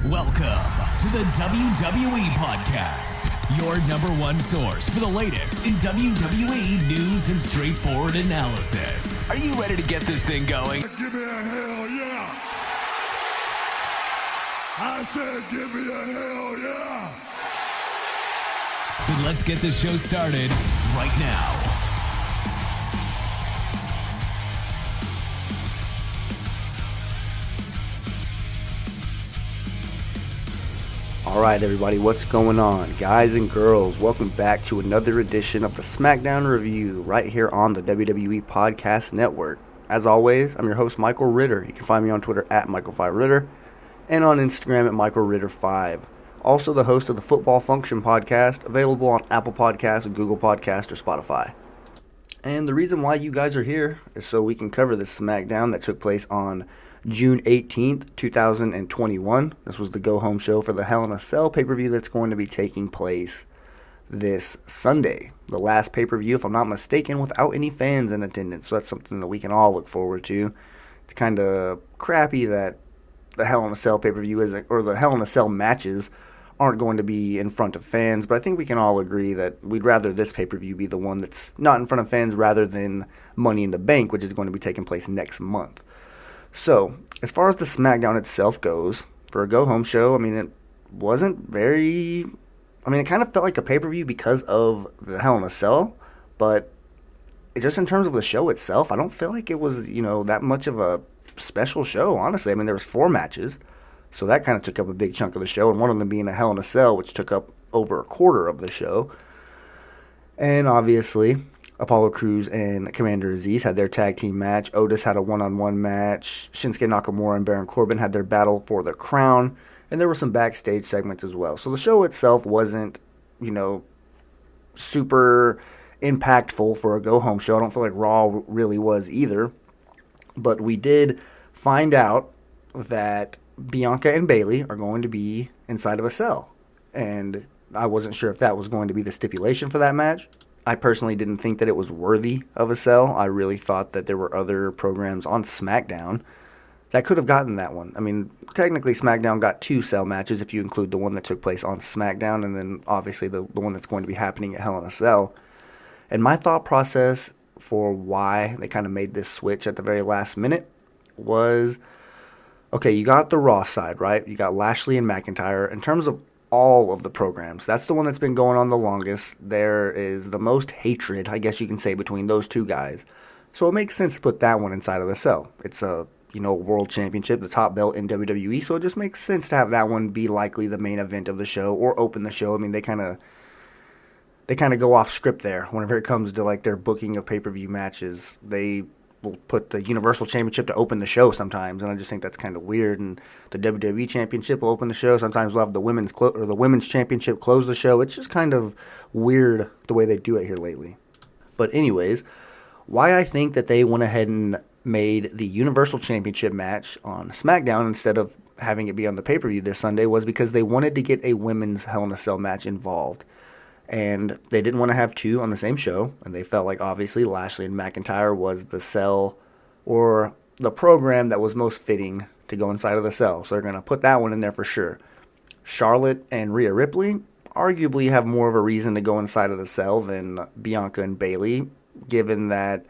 Welcome to the WWE Podcast, your number one source for the latest in WWE news and straightforward analysis. Are you ready to get this thing going? Give me a hell yeah! I said give me a hell yeah! Then let's get this show started right now. Alright everybody, what's going on? Guys and girls, welcome back to another edition of the SmackDown Review right here on the WWE Podcast Network. As always, I'm your host Michael Ritter. You can find me on Twitter at Michael5Ritter and on Instagram at MichaelRitter5. Also the host of the Football Function Podcast, available on Apple Podcasts, Google Podcasts, or Spotify. And the reason why you guys are here is so we can cover this SmackDown that took place on June 18th, 2021. This was the go-home show for the Hell in a Cell pay-per-view that's going to be taking place this Sunday. The last pay-per-view, if I'm not mistaken, without any fans in attendance. So that's something that we can all look forward to. It's kind of crappy that the Hell in a Cell pay-per-view isn't, or the Hell in a Cell matches aren't going to be in front of fans. But I think we can all agree that we'd rather this pay-per-view be the one that's not in front of fans rather than Money in the Bank, which is going to be taking place next month. So, as far as the SmackDown itself goes, for a go-home show, it wasn't very... it kind of felt like a pay-per-view because of the Hell in a Cell, but just in terms of the show itself, I don't feel like it was, that much of a special show, honestly. There was 4 matches, so that kind of took up a big chunk of the show, and one of them being a Hell in a Cell, which took up over a quarter of the show. And obviously, Apollo Crews and Commander Aziz had their tag team match. Otis had a one-on-one match. Shinsuke Nakamura and Baron Corbin had their battle for the crown. And there were some backstage segments as well. So the show itself wasn't, super impactful for a go-home show. I don't feel like Raw really was either. But we did find out that Bianca and Bayley are going to be inside of a cell. And I wasn't sure if that was going to be the stipulation for that match. I personally didn't think that it was worthy of a cell. I really thought that there were other programs on SmackDown that could have gotten that one. Technically SmackDown got 2 cell matches if you include the one that took place on SmackDown and then obviously the one that's going to be happening at Hell in a Cell. And my thought process for why they kind of made this switch at the very last minute was, okay, you got the Raw side, right? You got Lashley and McIntyre. In terms of all of the programs, that's the one that's been going on the longest. There is the most hatred, I guess you can say, between those 2 guys. So it makes sense to put that one inside of the cell. It's a, world championship, the top belt in WWE, so it just makes sense to have that one be likely the main event of the show or open the show. They kind of go off script there whenever it comes to like their booking of pay-per-view matches. They will put the Universal Championship to open the show sometimes, and I just think that's kind of weird. And the WWE Championship will open the show. Sometimes we'll have the Women's Championship close the show. It's just kind of weird the way they do it here lately. But anyways, why I think that they went ahead and made the Universal Championship match on SmackDown instead of having it be on the pay-per-view this Sunday was because they wanted to get a women's Hell in a Cell match involved. And they didn't want to have 2 on the same show, and they felt like obviously Lashley and McIntyre was the cell or the program that was most fitting to go inside of the cell. So they're going to put that one in there for sure. Charlotte and Rhea Ripley arguably have more of a reason to go inside of the cell than Bianca and Bayley, given that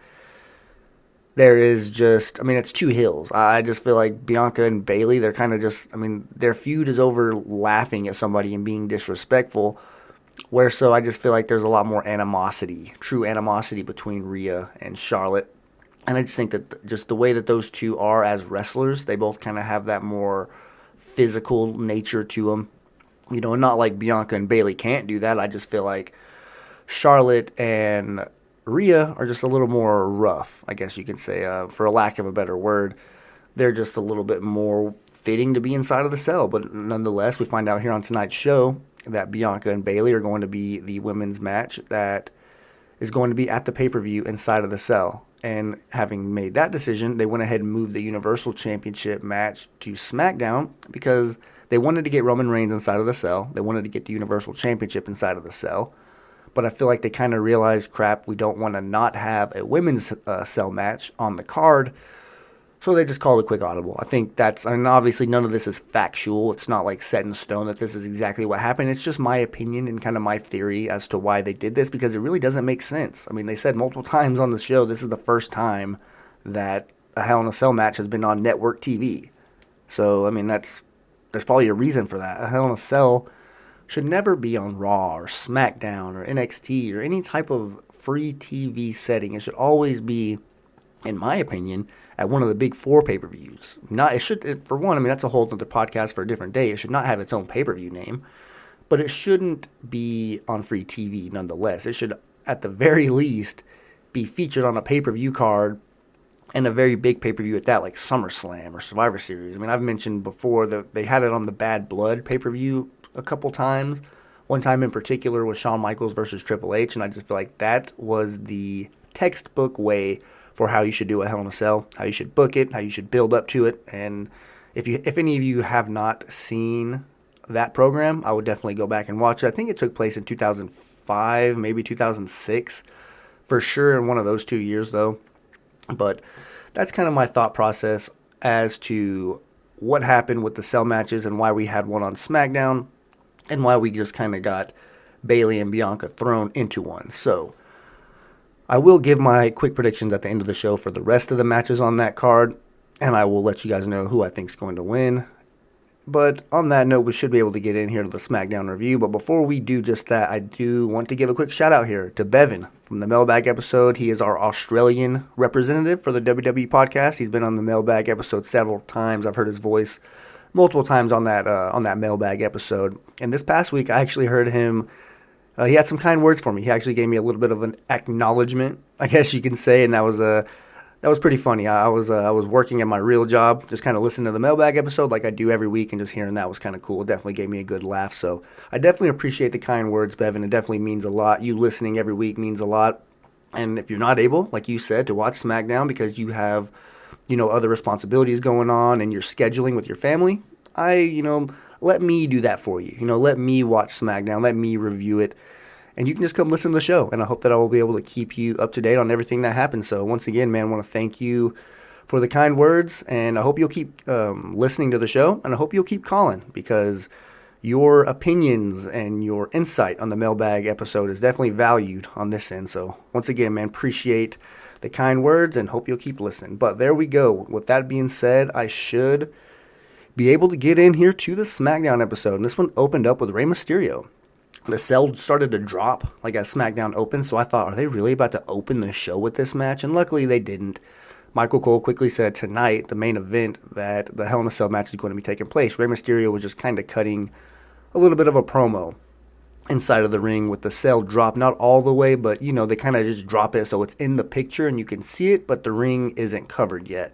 there is just, it's 2 hills. I just feel like Bianca and Bayley, they're kind of just, their feud is over laughing at somebody and being disrespectful. So I just feel like there's a lot more animosity, true animosity between Rhea and Charlotte. And I just think that just the way that those 2 are as wrestlers, they both kind of have that more physical nature to them. And not like Bianca and Bayley can't do that. I just feel like Charlotte and Rhea are just a little more rough, I guess you can say, for a lack of a better word. They're just a little bit more fitting to be inside of the cell. But nonetheless, we find out here on tonight's show that Bianca and Bayley are going to be the women's match that is going to be at the pay-per-view inside of the cell. And having made that decision, they went ahead and moved the Universal Championship match to SmackDown because they wanted to get Roman Reigns inside of the cell. They wanted to get the Universal Championship inside of the cell. But I feel like they kind of realized, crap, we don't want to not have a women's cell match on the card. So they just called a quick audible. I think and obviously none of this is factual. It's not like set in stone that this is exactly what happened. It's just my opinion and kind of my theory as to why they did this, because it really doesn't make sense. I mean, they said multiple times on the show, this is the first time that a Hell in a Cell match has been on network TV. So, I mean, there's probably a reason for that. A Hell in a Cell should never be on Raw or SmackDown or NXT or any type of free TV setting. It should always be, in my opinion, at one of the big four pay-per-views. For one, I mean, that's a whole other podcast for a different day. It should not have its own pay-per-view name, but it shouldn't be on free TV nonetheless. It should, at the very least, be featured on a pay-per-view card, and a very big pay-per-view at that, like SummerSlam or Survivor Series. I mean, I've mentioned before that they had it on the Bad Blood pay-per-view a couple times. One time in particular was Shawn Michaels versus Triple H, and I just feel like that was the textbook way for how you should do a Hell in a Cell, how you should book it, how you should build up to it. And if any of you have not seen that program, I would definitely go back and watch it. I think it took place in 2005, maybe 2006, for sure in one of those 2 years, though. But that's kind of my thought process as to what happened with the Cell matches and why we had one on SmackDown and why we just kind of got Bayley and Bianca thrown into one. So I will give my quick predictions at the end of the show for the rest of the matches on that card, and I will let you guys know who I think is going to win. But on that note, we should be able to get in here to the SmackDown review. But before we do just that, I do want to give a quick shout out here to Bevan from the Mailbag episode. He is our Australian representative for the WWE podcast. He's been on the Mailbag episode several times. I've heard his voice multiple times on that Mailbag episode. And this past week, I actually heard him. He had some kind words for me. He actually gave me a little bit of an acknowledgement, I guess you can say, and that was pretty funny. I was working at my real job, just kind of listening to the Mailbag episode like I do every week, and just hearing that was kind of cool. It definitely gave me a good laugh. So I definitely appreciate the kind words, Bevan. It definitely means a lot. You listening every week means a lot. And if you're not able, like you said, to watch SmackDown because you have, other responsibilities going on and you're scheduling with your family, let me do that for you. Let me watch SmackDown. Let me review it. And you can just come listen to the show. And I hope that I will be able to keep you up to date on everything that happens. So once again, man, I want to thank you for the kind words. And I hope you'll keep listening to the show. And I hope you'll keep calling, because your opinions and your insight on the Mailbag episode is definitely valued on this end. So once again, man, appreciate the kind words and hope you'll keep listening. But there we go. With that being said, I should be able to get in here to the SmackDown episode. And this one opened up with Rey Mysterio. The cell started to drop like as SmackDown opened, so I thought, are they really about to open the show with this match? And luckily they didn't. Michael Cole quickly said tonight, the main event, that the Hell in a Cell match is going to be taking place. Rey Mysterio was just kind of cutting a little bit of a promo inside of the ring with the cell drop. Not all the way, but, they kind of just drop it so it's in the picture and you can see it, but the ring isn't covered yet.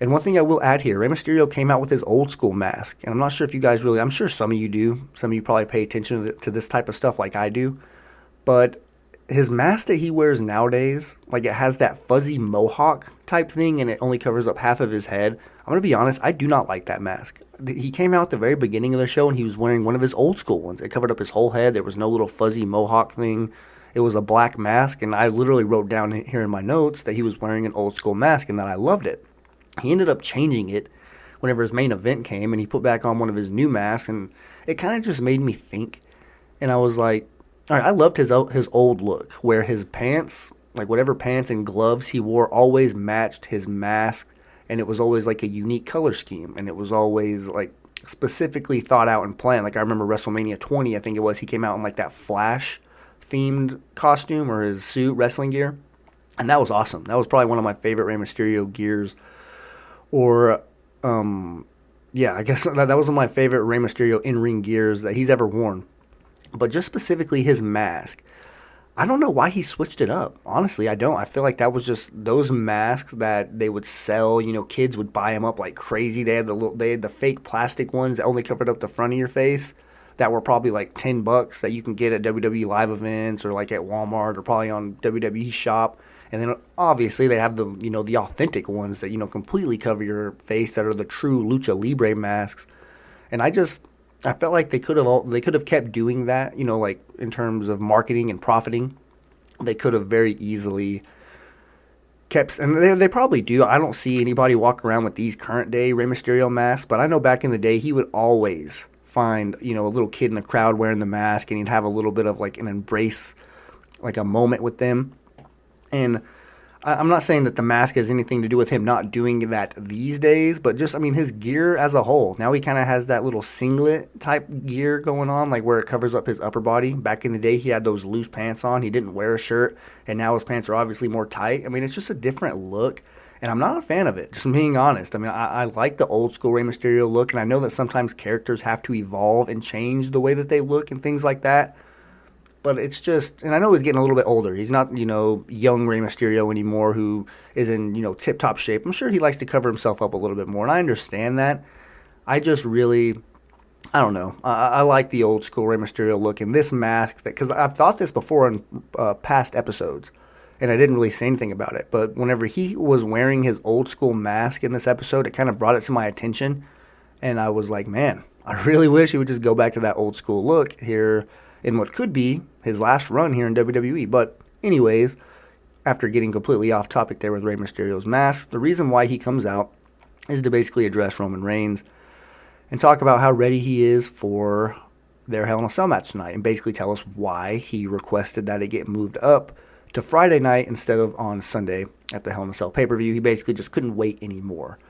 And one thing I will add here, Rey Mysterio came out with his old school mask. And I'm not sure if you guys I'm sure some of you do. Some of you probably pay attention to this type of stuff like I do. But his mask that he wears nowadays, like it has that fuzzy mohawk type thing and it only covers up half of his head. I'm going to be honest, I do not like that mask. He came out at the very beginning of the show and he was wearing one of his old school ones. It covered up his whole head. There was no little fuzzy mohawk thing. It was a black mask. And I literally wrote down here in my notes that he was wearing an old school mask and that I loved it. He ended up changing it whenever his main event came, and he put back on one of his new masks, and it kind of just made me think. And I was like, all right, I loved his old look, where his pants, like whatever pants and gloves he wore, always matched his mask, and it was always like a unique color scheme, and it was always like specifically thought out and planned. Like I remember WrestleMania 20, I think it was, he came out in like that Flash-themed costume or his suit, wrestling gear, and that was awesome. That was probably one of my favorite Rey Mysterio gears. Or, I guess that was one of my favorite Rey Mysterio in-ring gears that he's ever worn. But just specifically his mask, I don't know why he switched it up. Honestly, I don't. I feel like that was just those masks that they would sell. Kids would buy them up like crazy. They had the fake plastic ones that only covered up the front of your face that were probably like $10 that you can get at WWE live events or like at Walmart or probably on WWE Shop. And then obviously they have the authentic ones that, completely cover your face that are the true Lucha Libre masks. And I felt like they could have kept doing that, like in terms of marketing and profiting. They could have very easily kept, and they probably do. I don't see anybody walk around with these current day Rey Mysterio masks, but I know back in the day he would always find, a little kid in the crowd wearing the mask, and he'd have a little bit of like an embrace, like a moment with them. And I'm not saying that the mask has anything to do with him not doing that these days, but just, his gear as a whole. Now he kind of has that little singlet type gear going on, like where it covers up his upper body. Back in the day, he had those loose pants on. He didn't wear a shirt, and now his pants are obviously more tight. It's just a different look, and I'm not a fan of it, just being honest. I like the old school Rey Mysterio look, and I know that sometimes characters have to evolve and change the way that they look and things like that. But it's just, and I know he's getting a little bit older. He's not, young Rey Mysterio anymore who is in, tip-top shape. I'm sure he likes to cover himself up a little bit more, and I understand that. I just really, I don't know. I like the old school Rey Mysterio look, and this mask, because I've thought this before in past episodes, and I didn't really say anything about it. But whenever he was wearing his old school mask in this episode, it kind of brought it to my attention, and I was like, man, I really wish he would just go back to that old school look here in what could be his last run here in WWE. But anyways, after getting completely off topic there with Rey Mysterio's mask, the reason why he comes out is to basically address Roman Reigns and talk about how ready he is for their Hell in a Cell match tonight, and basically tell us why he requested that it get moved up to Friday night instead of on Sunday at the Hell in a Cell pay-per-view. He basically just couldn't wait anymore.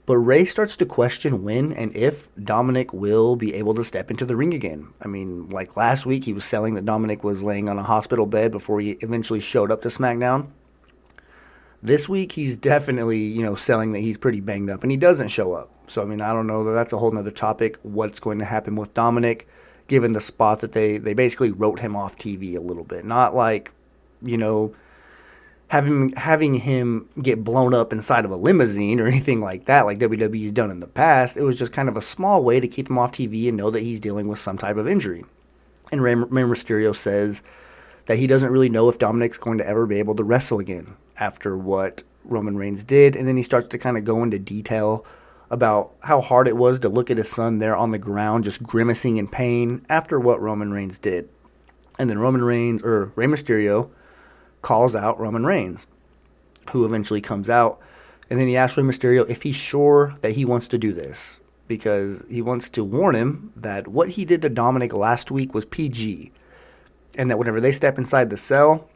But Rey starts to question when and if Dominic will be able to step into the ring again. Like last week, he was selling that Dominic was laying on a hospital bed before he eventually showed up to SmackDown. This week, he's definitely, selling that he's pretty banged up, and he doesn't show up. So, I don't know. That's a whole nother topic, what's going to happen with Dominic, given the spot that they basically wrote him off TV a little bit. Not like, having him get blown up inside of a limousine or anything like that, like WWE's done in the past. It was just kind of a small way to keep him off TV and know that he's dealing with some type of injury. And Rey Mysterio says that he doesn't really know if Dominic's going to ever be able to wrestle again after what Roman Reigns did. And then he starts to kind of go into detail about how hard it was to look at his son there on the ground just grimacing in pain after what Roman Reigns did. And then Rey Mysterio calls out Roman Reigns, who eventually comes out, and then he asks Rey Mysterio if he's sure that he wants to do this, because he wants to warn him that what he did to Dominic last week was PG, and that whenever they step inside the cell,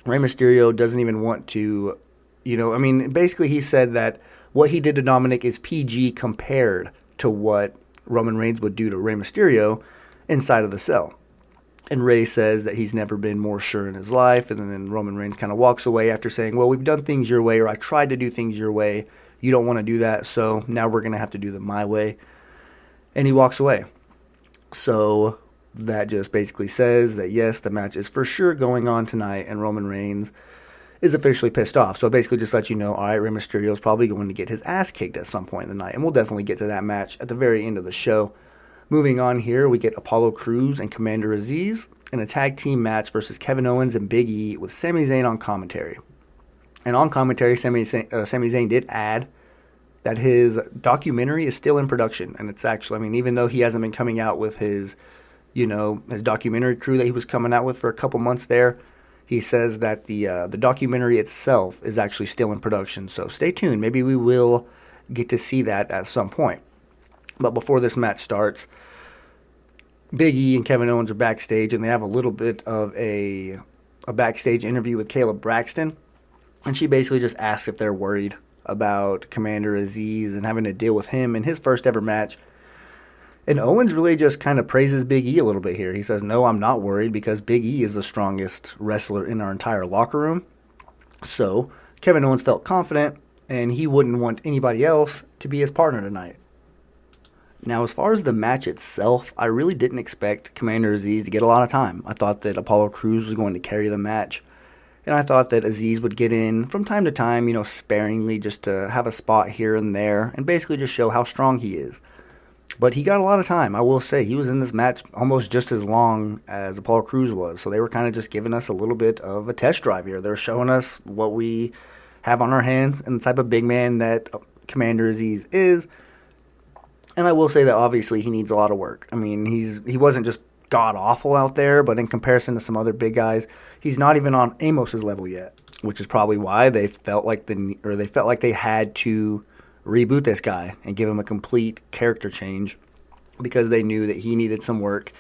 Rey Mysterio doesn't even want to, basically he said that what he did to Dominic is PG compared to what Roman Reigns would do to Rey Mysterio inside of the cell. And Rey says that he's never been more sure in his life. And then Roman Reigns kind of walks away after saying, well, we've done things your way, or I tried to do things your way. You don't want to do that, so now we're going to have to do them my way. And he walks away. So that just basically says that, yes, the match is for sure going on tonight, and Roman Reigns is officially pissed off. So basically just let you know, all right, Rey Mysterio is probably going to get his ass kicked at some point in the night. And we'll definitely get to that match at the very end of the show. Moving on here, we get Apollo Crews and Commander Aziz in a tag team match versus Kevin Owens and Big E with Sami Zayn on commentary. And on commentary, Sami Zayn did add that his documentary is still in production. And it's actually, even though he hasn't been coming out with his documentary crew that he was coming out with for a couple months there, he says that the documentary itself is actually still in production. So stay tuned. Maybe we will get to see that at some point. But before this match starts, Big E and Kevin Owens are backstage, and they have a little bit of a backstage interview with Kayla Braxton. And she basically just asks if they're worried about Commander Aziz and having to deal with him in his first ever match. And Owens really just kind of praises Big E a little bit here. He says, no, I'm not worried because Big E is the strongest wrestler in our entire locker room. So Kevin Owens felt confident, and he wouldn't want anybody else to be his partner tonight. Now, as far as the match itself, I really didn't expect Commander Aziz to get a lot of time. I thought that Apollo Crews was going to carry the match, and I thought that Aziz would get in from time to time, sparingly, just to have a spot here and there, and basically just show how strong he is. But he got a lot of time. I will say, he was in this match almost just as long as Apollo Crews was, so they were kind of just giving us a little bit of a test drive here. They're showing us what we have on our hands and the type of big man that Commander Aziz is. And I will say that obviously he needs a lot of work. He wasn't just god-awful out there, but in comparison to some other big guys, he's not even on Amos's level yet. which is probably why they felt like they had to reboot this guy and give him a complete character change, because they knew that he needed some work,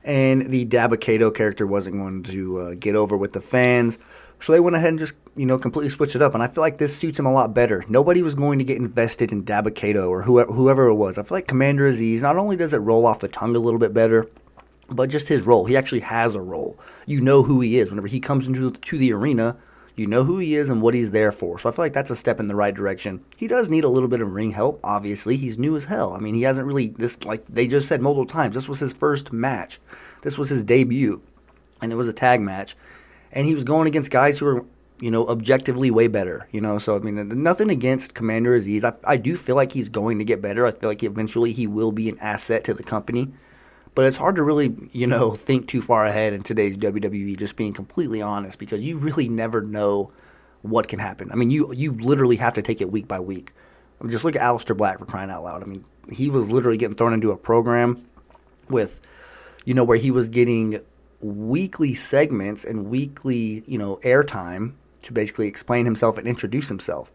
and the Dabba-Kato character wasn't going to get over with the fans. So they went ahead and just, completely switched it up. And I feel like this suits him a lot better. Nobody was going to get invested in Dabba-Kato or whoever it was. I feel like Commander Aziz, not only does it roll off the tongue a little bit better, but just his role. He actually has a role. You know who he is. Whenever he comes into the arena, you know who he is and what he's there for. So I feel like that's a step in the right direction. He does need a little bit of ring help, obviously. He's new as hell. I mean, he hasn't really, like they just said multiple times, this was his first match. This was his debut, and it was a tag match. And he was going against guys who are, objectively way better, So, I mean, nothing against Commander Aziz. I do feel like he's going to get better. I feel like eventually he will be an asset to the company. But it's hard to really, think too far ahead in today's WWE, just being completely honest, because you really never know what can happen. I mean, you literally have to take it week by week. I mean, just look at Aleister Black, for crying out loud. I mean, he was literally getting thrown into a program with, where he was getting weekly segments and weekly, airtime to basically explain himself and introduce himself.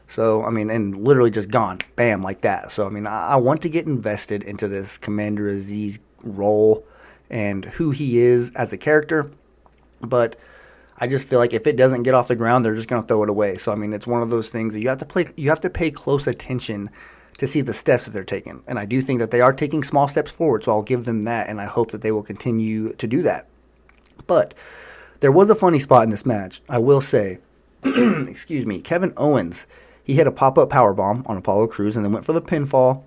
So, I mean, and literally just gone, bam, like that. So, I mean, I want to get invested into this Commander Aziz role and who he is as a character, but I just feel like if it doesn't get off the ground, they're just going to throw it away. So, I mean, it's one of those things that you have to pay close attention to see the steps that they're taking. And I do think that they are taking small steps forward, so I'll give them that, and I hope that they will continue to do that. But there was a funny spot in this match, I will say. Excuse me. Kevin Owens, he hit a pop-up powerbomb on Apollo Crews and then went for the pinfall.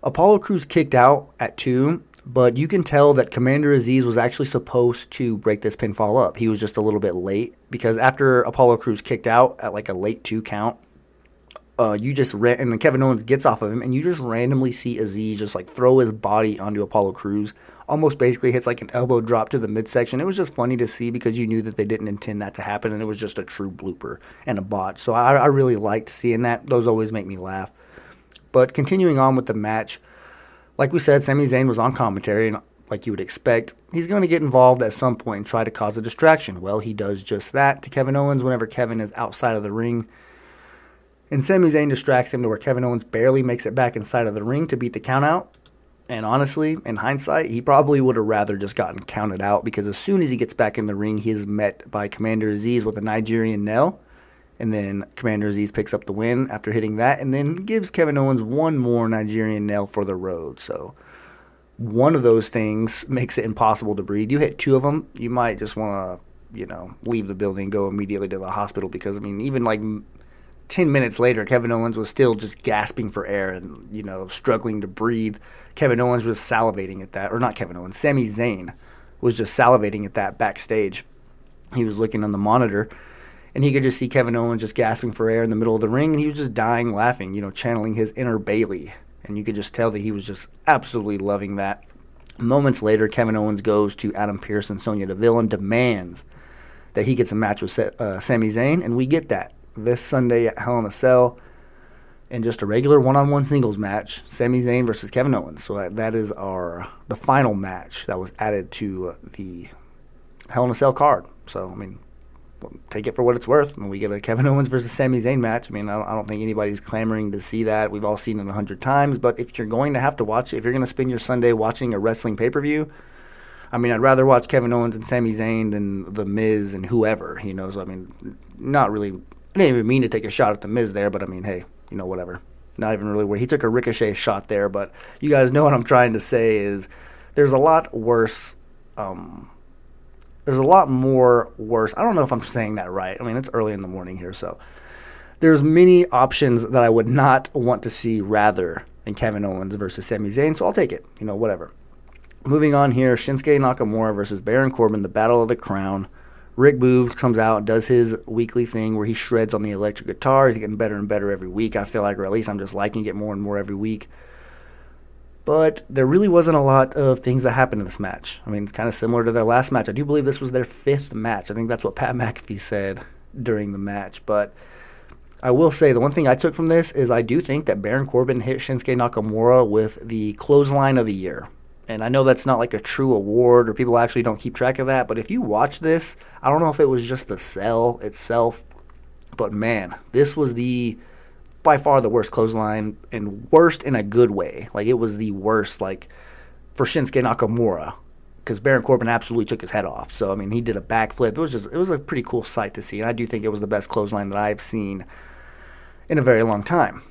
Apollo Crews kicked out at 2, but you can tell that Commander Aziz was actually supposed to break this pinfall up. He was just a little bit late, because after Apollo Crews kicked out at like a late 2 count, and then Kevin Owens gets off of him, and you just randomly see Aziz just like throw his body onto Apollo Crews, almost basically hits like an elbow drop to the midsection. It was just funny to see, because you knew that they didn't intend that to happen, and it was just a true blooper and a bot. So I really liked seeing that. Those always make me laugh. But continuing on with the match, like we said, Sami Zayn was on commentary, and like you would expect, he's going to get involved at some point and try to cause a distraction. Well, he does just that to Kevin Owens whenever Kevin is outside of the ring. And Sami Zayn distracts him to where Kevin Owens barely makes it back inside of the ring to beat the count out. And honestly, in hindsight, he probably would have rather just gotten counted out, because as soon as he gets back in the ring, he is met by Commander Aziz with a Nigerian nail. And then Commander Aziz picks up the win after hitting that, and then gives Kevin Owens one more Nigerian nail for the road. So one of those things makes it impossible to breathe. You hit 2 of them, you might just want to, leave the building, go immediately to the hospital, because, I mean, even like 10 minutes later, Kevin Owens was still just gasping for air and, struggling to breathe. Kevin Owens was salivating at that, or not Kevin Owens, Sami Zayn was just salivating at that backstage. He was looking on the monitor, and he could just see Kevin Owens just gasping for air in the middle of the ring, and he was just dying laughing, channeling his inner Bailey. And you could just tell that he was just absolutely loving that. Moments later, Kevin Owens goes to Adam Pearce and Sonya Deville and demands that he gets a match with Sami Zayn, and we get that this Sunday at Hell in a Cell in just a regular one-on-one singles match, Sami Zayn versus Kevin Owens. So that is the final match that was added to the Hell in a Cell card. So, I mean, take it for what it's worth. I mean, we get a Kevin Owens versus Sami Zayn match. I mean, I don't think anybody's clamoring to see that. We've all seen it 100 times. But if you're going to have to watch it, if you're going to spend your Sunday watching a wrestling pay-per-view, I mean, I'd rather watch Kevin Owens and Sami Zayn than The Miz and whoever, So, I mean, not really, I didn't even mean to take a shot at The Miz there, but I mean, hey, whatever. Not even really where he took a ricochet shot there, but you guys know what I'm trying to say is there's a lot worse, there's a lot more worse. I don't know if I'm saying that right. I mean, it's early in the morning here, so there's many options that I would not want to see rather than Kevin Owens versus Sami Zayn, so I'll take it, whatever. Moving on here, Shinsuke Nakamura versus Baron Corbin, the Battle of the Crown. Rick Boogs comes out and does his weekly thing where he shreds on the electric guitar. He's getting better and better every week, I feel like, or at least I'm just liking it more and more every week. But there really wasn't a lot of things that happened in this match. I mean, it's kind of similar to their last match. I do believe this was their 5th match. I think that's what Pat McAfee said during the match. But I will say the one thing I took from this is I do think that Baron Corbin hit Shinsuke Nakamura with the clothesline of the year. And I know that's not like a true award or people actually don't keep track of that. But if you watch this, I don't know if it was just the sell itself But man, this was by far the worst clothesline, and worst in a good way. Like, it was the worst, like, for Shinsuke Nakamura, because Baron Corbin absolutely took his head off. So, I mean, he did a backflip. It was a pretty cool sight to see, and I do think it was the best clothesline that I've seen in a very long time.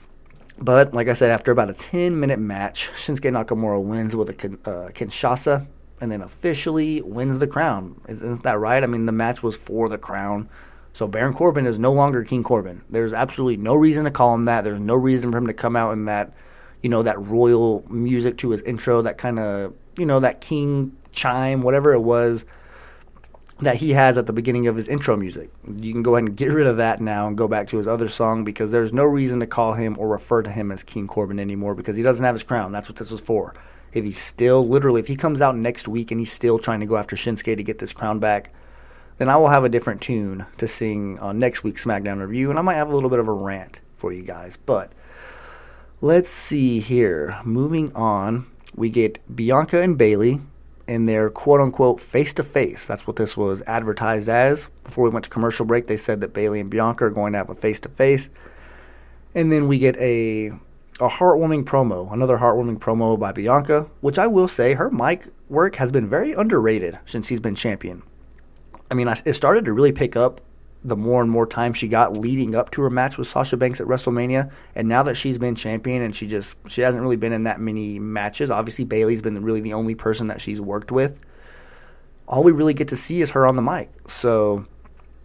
But, like I said, after about a 10-minute match, Shinsuke Nakamura wins with a Kinshasa, and then officially wins the crown. Isn't that right? I mean, the match was for the crown. So Baron Corbin is no longer King Corbin. There's absolutely no reason to call him that. There's no reason for him to come out in that, that royal music to his intro, that kind of, that king chime, whatever it was that he has at the beginning of his intro music. You can go ahead and get rid of that now and go back to his other song, because there's no reason to call him or refer to him as King Corbin anymore, because he doesn't have his crown. That's what this was for. If he comes out next week and he's still trying to go after Shinsuke to get this crown back, then I will have a different tune to sing on next week's SmackDown review, and I might have a little bit of a rant for you guys. But let's see here. Moving on, we get Bianca and Bayley in their quote-unquote face-to-face. That's what this was advertised as. Before we went to commercial break, they said that Bayley and Bianca are going to have a face-to-face. And then we get a heartwarming promo, another heartwarming promo by Bianca, which I will say her mic work has been very underrated since she's been champion. I mean, it started to really pick up the more and more time she got leading up to her match with Sasha Banks at WrestleMania. And now that she's been champion and she hasn't really been in that many matches. Obviously, Bayley's been really the only person that she's worked with. All we really get to see is her on the mic. So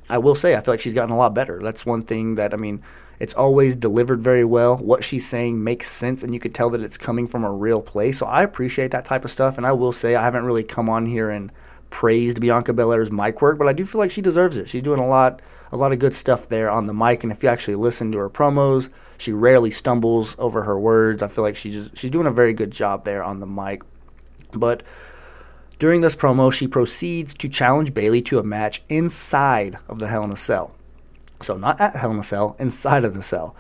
I will say I feel like she's gotten a lot better. That's one thing that, I mean, it's always delivered very well. What she's saying makes sense, and you could tell that it's coming from a real place. So I appreciate that type of stuff. And I will say I haven't really come on here and praised Bianca Belair's mic work, but I do feel like she deserves it. She's doing a lot of good stuff there on the mic, and if you actually listen to her promos, she rarely stumbles over her words. I feel like she's doing a very good job there on the mic. But during this promo, she proceeds to challenge Bayley to a match inside of the Hell in a Cell. So not at Hell in a Cell, inside of the cell.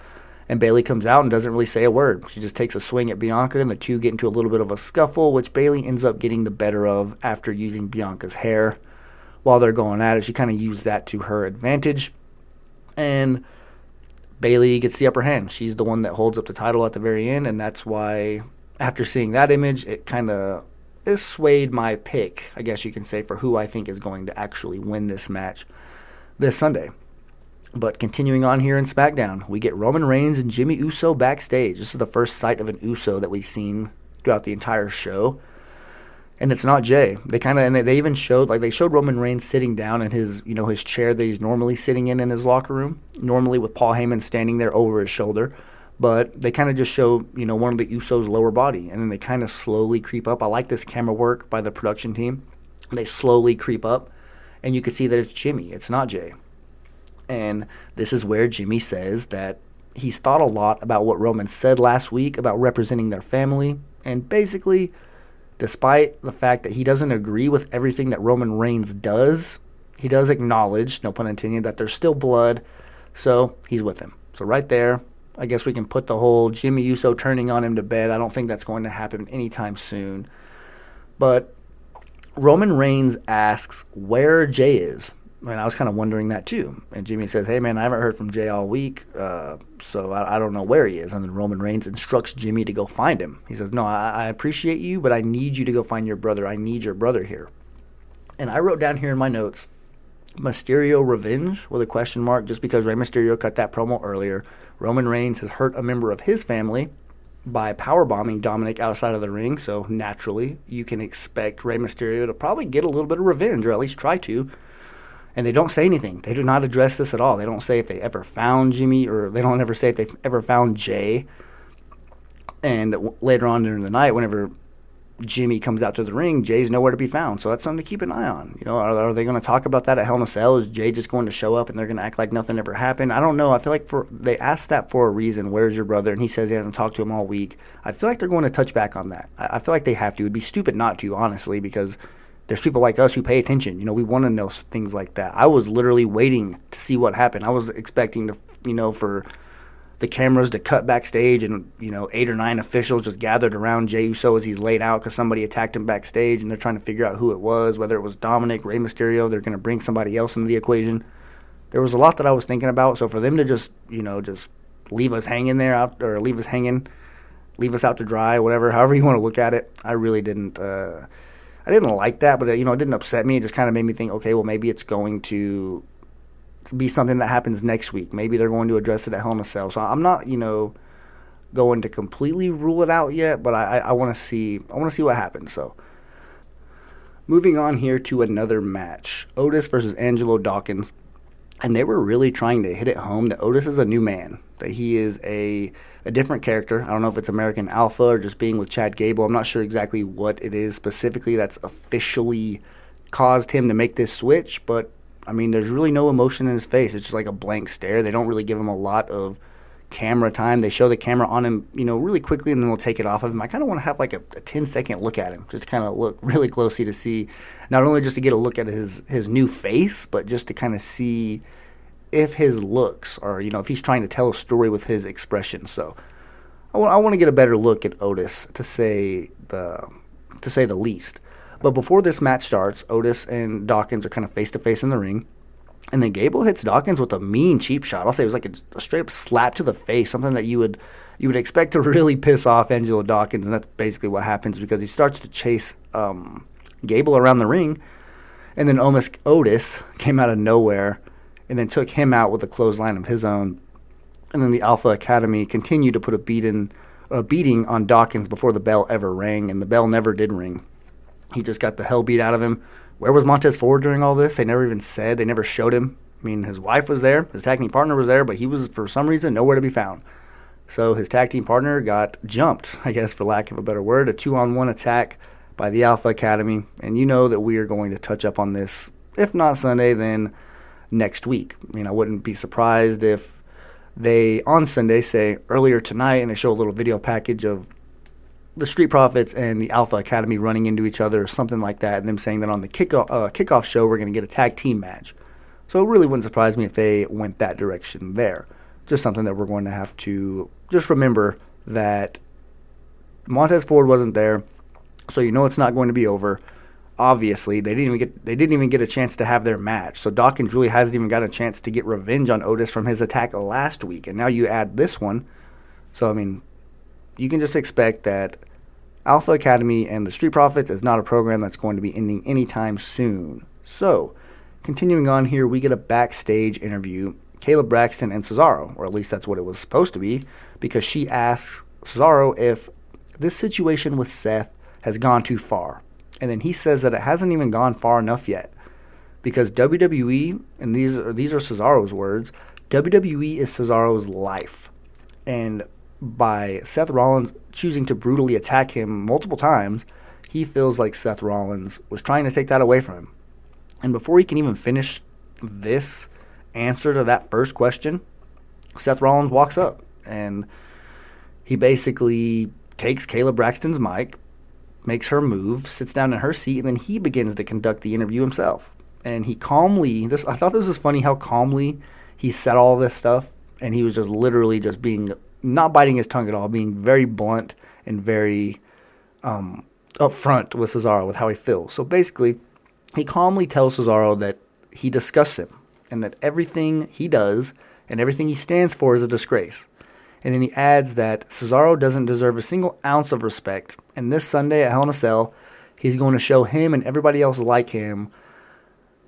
And Bayley comes out and doesn't really say a word. She just takes a swing at Bianca, and the two get into a little bit of a scuffle, which Bayley ends up getting the better of after using Bianca's hair. While they're going at it, she kind of used that to her advantage. And Bayley gets the upper hand. She's the one that holds up the title at the very end, and that's why, after seeing that image, it kind of swayed my pick, I guess you can say, for who I think is going to actually win this match this Sunday. But continuing on here in SmackDown, we get Roman Reigns and Jimmy Uso backstage. This is the first sight of an Uso that we've seen throughout the entire show. And it's not Jay. They even showed Roman Reigns sitting down in his chair that he's normally sitting in his locker room, normally with Paul Heyman standing there over his shoulder. But they kind of just show, one of the Usos' lower body, and then they kind of slowly creep up. I like this camera work by the production team. They slowly creep up, and you can see that it's Jimmy. It's not Jay. And this is where Jimmy says that he's thought a lot about what Roman said last week about representing their family. And basically, despite the fact that he doesn't agree with everything that Roman Reigns does, he does acknowledge, no pun intended, that there's still blood. So he's with him. So right there, I guess we can put the whole Jimmy Uso turning on him to bed. I don't think that's going to happen anytime soon. But Roman Reigns asks where Jay is. And I was kind of wondering that too. And Jimmy says, hey, man, I haven't heard from Jay all week, so I don't know where he is. And then Roman Reigns instructs Jimmy to go find him. He says, no, I appreciate you, but I need you to go find your brother. I need your brother here. And I wrote down here in my notes, Mysterio revenge with a question mark, just because Rey Mysterio cut that promo earlier. Roman Reigns has hurt a member of his family by powerbombing Dominic outside of the ring, so naturally you can expect Rey Mysterio to probably get a little bit of revenge, or at least try to. And they don't say anything. They do not address this at all. They don't say if they ever found Jimmy, or they don't ever say if they ever found Jay. And later on during the night, whenever Jimmy comes out to the ring, Jay's nowhere to be found. So that's something to keep an eye on. Are they going to talk about that at Hell in a Cell? Is Jay just going to show up and they're going to act like nothing ever happened? I don't know. I feel like they asked that for a reason. Where's your brother? And he says he hasn't talked to him all week. I feel like they're going to touch back on that. I feel like they have to. It would be stupid not to, honestly, because there's people like us who pay attention. We want to know things like that. I was literally waiting to see what happened. I was expecting to, for the cameras to cut backstage and, 8 or 9 officials just gathered around Jey Uso as he's laid out because somebody attacked him backstage, and they're trying to figure out who it was, whether it was Dominic, Rey Mysterio. They're going to bring somebody else into the equation. there was a lot that I was thinking about. So for them to just, just leave us hanging there out, or leave us out to dry, whatever, however you want to look at it, I really didn't. I didn't like that, but it didn't upset me. It just kind of made me think, okay, well, maybe it's going to be something that happens next week. Maybe they're going to address it at Hell in a Cell. So I'm not, going to completely rule it out yet, but I want to see. I want to see what happens. So moving on here to another match, Otis versus Angelo Dawkins. And they were really trying to hit it home that Otis is a new man, that he is a different character. I don't know if it's American Alpha or just being with Chad Gable. I'm not sure exactly what it is specifically that's officially caused him to make this switch. But, I mean, there's really no emotion in his face. It's just like a blank stare. They don't really give him a lot of camera time. They show the camera on him, really quickly, and then they'll take it off of him. I kind of want to have like a 10-second look at him, just to kind of look really closely to see, not only just to get a look at his new face, but just to kind of see if his looks are, if he's trying to tell a story with his expression. So I want to get a better look at Otis, to say the least. But before this match starts, Otis and Dawkins are kind of face to face in the ring. And then Gable hits Dawkins with a mean cheap shot. I'll say it was like a straight up slap to the face, something that you would expect to really piss off Angelo Dawkins, and that's basically what happens, because he starts to chase Gable around the ring, and then Otis came out of nowhere and then took him out with a clothesline of his own. And then the Alpha Academy continued to put a beating on Dawkins before the bell ever rang, and the bell never did ring. He just got the hell beat out of him. Where was Montez Ford during all this? They never even said. They never showed him. I mean, his wife was there. His tag team partner was there, but he was, for some reason, nowhere to be found. So his tag team partner got jumped, I guess, for lack of a better word. A 2-on-1 attack by the Alpha Academy. And you know that we are going to touch up on this, if not Sunday, then next week. I mean, I wouldn't be surprised if they, on Sunday, say earlier tonight, and they show a little video package of the Street Profits and the Alpha Academy running into each other or something like that, and them saying that on the kickoff show we're going to get a tag team match. So it really wouldn't surprise me if they went that direction there. Just something that we're going to have to just remember, that Montez Ford wasn't there, so it's not going to be over. Obviously, they didn't even get a chance to have their match. So Dawkins really hasn't even got a chance to get revenge on Otis from his attack last week, and now you add this one. So I mean, you can just expect that Alpha Academy and the Street Profits is not a program that's going to be ending anytime soon. So, continuing on here, we get a backstage interview. Caleb Braxton and Cesaro, or at least that's what it was supposed to be, because she asks Cesaro if this situation with Seth has gone too far. And then he says that it hasn't even gone far enough yet, because WWE, and these are Cesaro's words, WWE is Cesaro's life. And by Seth Rollins choosing to brutally attack him multiple times, he feels like Seth Rollins was trying to take that away from him. And before he can even finish this answer to that first question, Seth Rollins walks up, and he basically takes Caleb Braxton's mic, makes her move, sits down in her seat, and then he begins to conduct the interview himself. And he calmly, I thought this was funny how calmly he said all this stuff, and he was just literally just being, not biting his tongue at all, being very blunt and very upfront with Cesaro with how he feels. So basically, he calmly tells Cesaro that he disgusts him, and that everything he does and everything he stands for is a disgrace. And then he adds that Cesaro doesn't deserve a single ounce of respect, and this Sunday at Hell in a Cell, he's going to show him and everybody else like him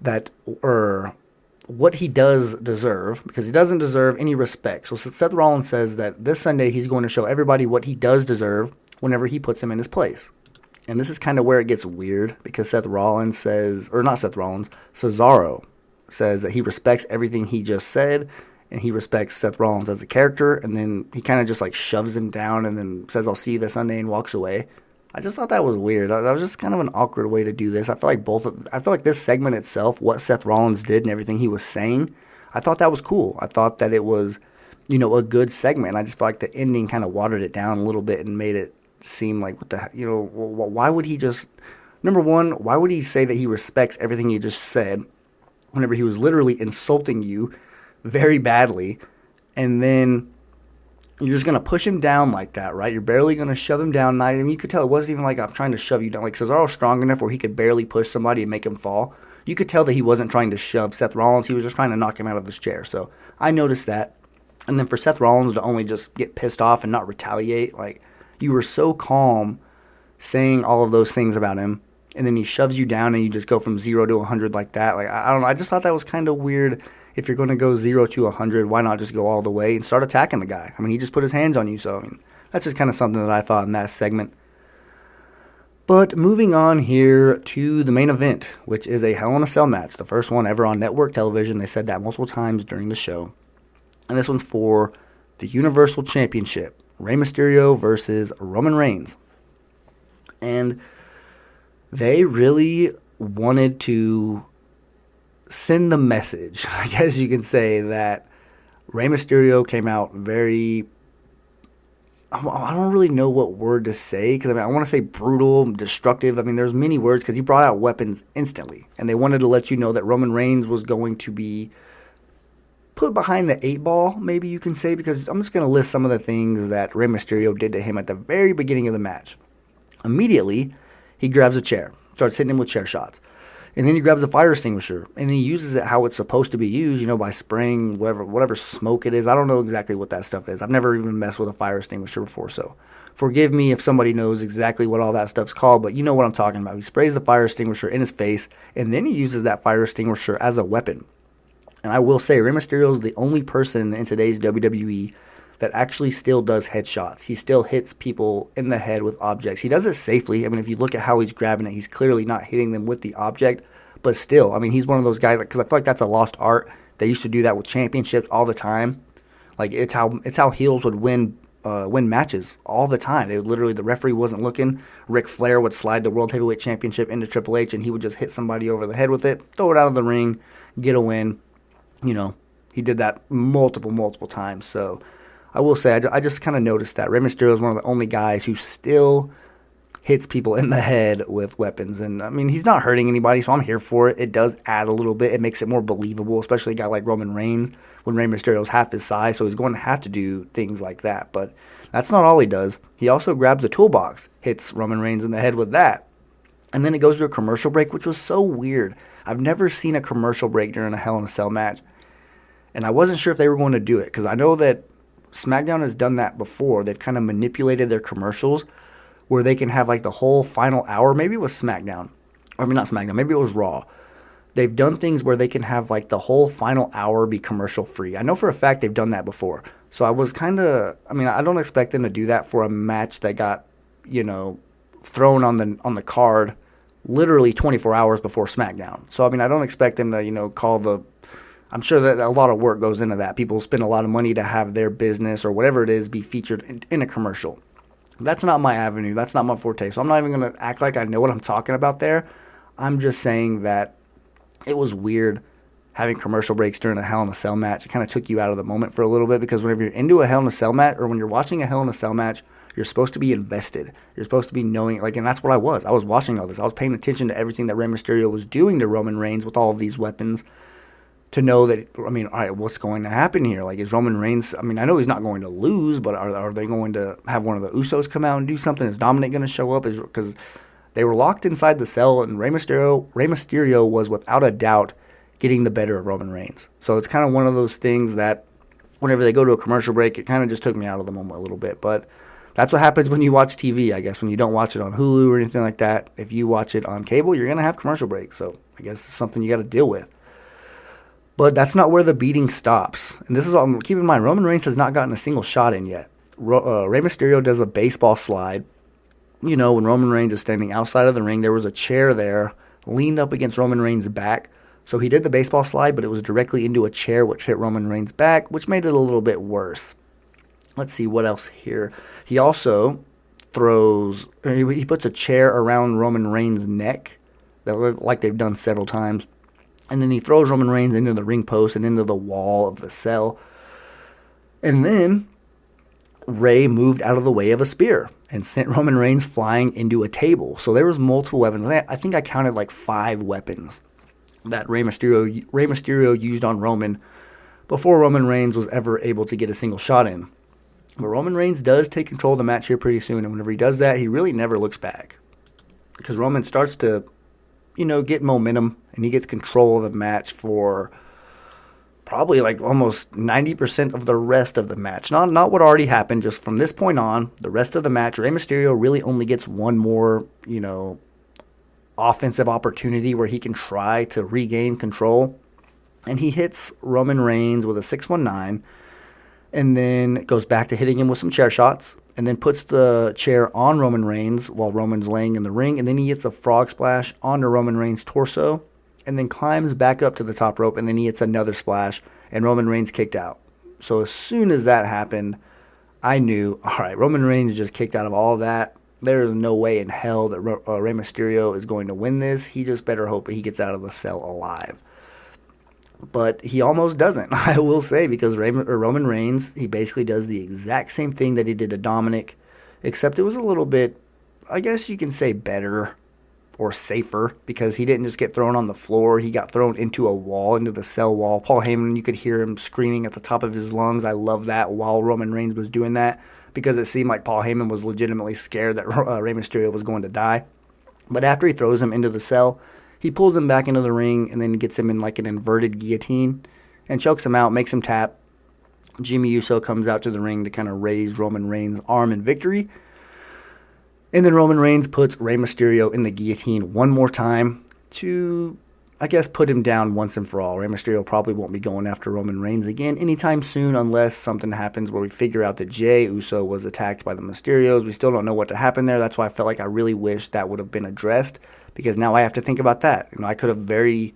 that, or what he does deserve, because he doesn't deserve any respect. So Seth Rollins says that this Sunday he's going to show everybody what he does deserve whenever he puts him in his place. And this is kind of where it gets weird, because Cesaro says that he respects everything he just said, and he respects Seth Rollins as a character, and then he kind of just like shoves him down and then says, "I'll see you this Sunday," and walks away. I just thought that was weird. That was just kind of an awkward way to do this. I feel like this segment itself, what Seth Rollins did and everything he was saying, I thought that was cool. I thought that it was, a good segment. And I just felt like the ending kind of watered it down a little bit and made it seem like, why would he just, number one, why would he say that he respects everything you just said whenever he was literally insulting you very badly? And then you're just going to push him down like that, right? You're barely going to shove him down. I mean, you could tell it wasn't even like I'm trying to shove you down. Like Cesaro's strong enough where he could barely push somebody and make him fall. You could tell that he wasn't trying to shove Seth Rollins. He was just trying to knock him out of his chair. So I noticed that. And then for Seth Rollins to only just get pissed off and not retaliate, like you were so calm saying all of those things about him, and then he shoves you down and you just go from 0 to 100 like that. Like I don't know. I just thought that was kind of weird. If you're going to go 0 to 100, why not just go all the way and start attacking the guy? I mean, he just put his hands on you. So, I mean, that's just kind of something that I thought in that segment. But moving on here to the main event, which is a Hell in a Cell match. The first one ever on network television. They said that multiple times during the show. And this one's for the Universal Championship. Rey Mysterio versus Roman Reigns. And they really wanted to send the message, I guess you can say, that Rey Mysterio came out very, I don't really know what word to say, because I mean, I want to say brutal, destructive. I mean, there's many words, because he brought out weapons instantly, and they wanted to let you know that Roman Reigns was going to be put behind the 8 ball, maybe you can say, because I'm just going to list some of the things that Rey Mysterio did to him at the very beginning of the match. Immediately, he grabs a chair, starts hitting him with chair shots. And then he grabs a fire extinguisher, and he uses it how it's supposed to be used, by spraying whatever smoke it is. I don't know exactly what that stuff is. I've never even messed with a fire extinguisher before, so forgive me if somebody knows exactly what all that stuff's called, but you know what I'm talking about. He sprays the fire extinguisher in his face, and then he uses that fire extinguisher as a weapon. And I will say, Rey Mysterio is the only person in today's WWE that actually still does headshots. He still hits people in the head with objects. He does it safely. I mean, if you look at how he's grabbing it, he's clearly not hitting them with the object. But still, I mean, he's one of those guys, because I feel like that's a lost art. They used to do that with championships all the time. Like, it's how heels would win matches all the time. They would literally, the referee wasn't looking. Ric Flair would slide the World Heavyweight Championship into Triple H, and he would just hit somebody over the head with it, throw it out of the ring, get a win. He did that multiple times. So I will say, I just kind of noticed that Rey Mysterio is one of the only guys who still hits people in the head with weapons. And, I mean, he's not hurting anybody, so I'm here for it. It does add a little bit. It makes it more believable, especially a guy like Roman Reigns, when Rey Mysterio's half his size, so he's going to have to do things like that. But that's not all he does. He also grabs a toolbox, hits Roman Reigns in the head with that. And then it goes to a commercial break, which was so weird. I've never seen a commercial break during a Hell in a Cell match. And I wasn't sure if they were going to do it, because I know that SmackDown has done that before. They've kind of manipulated their commercials where they can have like the whole final hour. Maybe it was SmackDown. I mean, not SmackDown. Maybe it was Raw. They've done things where they can have like the whole final hour be commercial free. I know for a fact they've done that before. So I was kind of, I don't expect them to do that for a match that got, thrown on the card literally 24 hours before SmackDown. So, I don't expect them to, call the, I'm sure that a lot of work goes into that. People spend a lot of money to have their business or whatever it is be featured in a commercial. That's not my avenue. That's not my forte. So I'm not even going to act like I know what I'm talking about there. I'm just saying that it was weird having commercial breaks during a Hell in a Cell match. It kind of took you out of the moment for a little bit, because whenever you're into a Hell in a Cell match, or when you're watching a Hell in a Cell match, you're supposed to be invested. You're supposed to be knowing, and that's what I was. I was watching all this. I was paying attention to everything that Rey Mysterio was doing to Roman Reigns with all of these weapons, to know that, all right, what's going to happen here? Like, is Roman Reigns, I know he's not going to lose, but are they going to have one of the Usos come out and do something? Is Dominic going to show up? Because they were locked inside the cell, and Rey Mysterio was without a doubt getting the better of Roman Reigns. So it's kind of one of those things that whenever they go to a commercial break, it kind of just took me out of the moment a little bit. But that's what happens when you watch TV, I guess, when you don't watch it on Hulu or anything like that. If you watch it on cable, you're going to have commercial breaks. So I guess it's something you got to deal with. But that's not where the beating stops. And this is all, keep in mind, Roman Reigns has not gotten a single shot in yet. Rey Mysterio does a baseball slide. When Roman Reigns is standing outside of the ring, there was a chair there leaned up against Roman Reigns' back. So he did the baseball slide, but it was directly into a chair, which hit Roman Reigns' back, which made it a little bit worse. Let's see what else here. He also he puts a chair around Roman Reigns' neck, like they've done several times. And then he throws Roman Reigns into the ring post and into the wall of the cell. And then Rey moved out of the way of a spear and sent Roman Reigns flying into a table. So there was multiple weapons. I think I counted like 5 weapons that Rey Mysterio used on Roman before Roman Reigns was ever able to get a single shot in. But Roman Reigns does take control of the match here pretty soon, and whenever he does that, he really never looks back. Because Roman starts to, get momentum, and he gets control of the match for probably like almost 90% of the rest of the match. Not what already happened, just from this point on, the rest of the match, Rey Mysterio really only gets one more, offensive opportunity where he can try to regain control. And he hits Roman Reigns with a 619, and then goes back to hitting him with some chair shots, and then puts the chair on Roman Reigns while Roman's laying in the ring, and then he hits a frog splash onto Roman Reigns' torso, and then climbs back up to the top rope, and then he hits another splash, and Roman Reigns kicked out. So as soon as that happened, I knew, all right, Roman Reigns just kicked out of all of that. There is no way in hell that Rey Mysterio is going to win this. He just better hope he gets out of the cell alive. But he almost doesn't, I will say, because Roman Reigns, he basically does the exact same thing that he did to Dominic, except it was a little bit, I guess you can say, better or safer, because he didn't just get thrown on the floor. He got thrown into a wall, into the cell wall. Paul Heyman, you could hear him screaming at the top of his lungs. I love that while Roman Reigns was doing that, because it seemed like Paul Heyman was legitimately scared that Rey Mysterio was going to die. But after he throws him into the cell, he pulls him back into the ring and then gets him in like an inverted guillotine and chokes him out, makes him tap. Jimmy Uso comes out to the ring to kind of raise Roman Reigns' arm in victory. And then Roman Reigns puts Rey Mysterio in the guillotine one more time to, I guess, put him down once and for all. Rey Mysterio probably won't be going after Roman Reigns again anytime soon, unless something happens where we figure out that Jey Uso was attacked by the Mysterios. We still don't know what happened there. That's why I felt like I really wish that would have been addressed, because now I have to think about that. I could have very,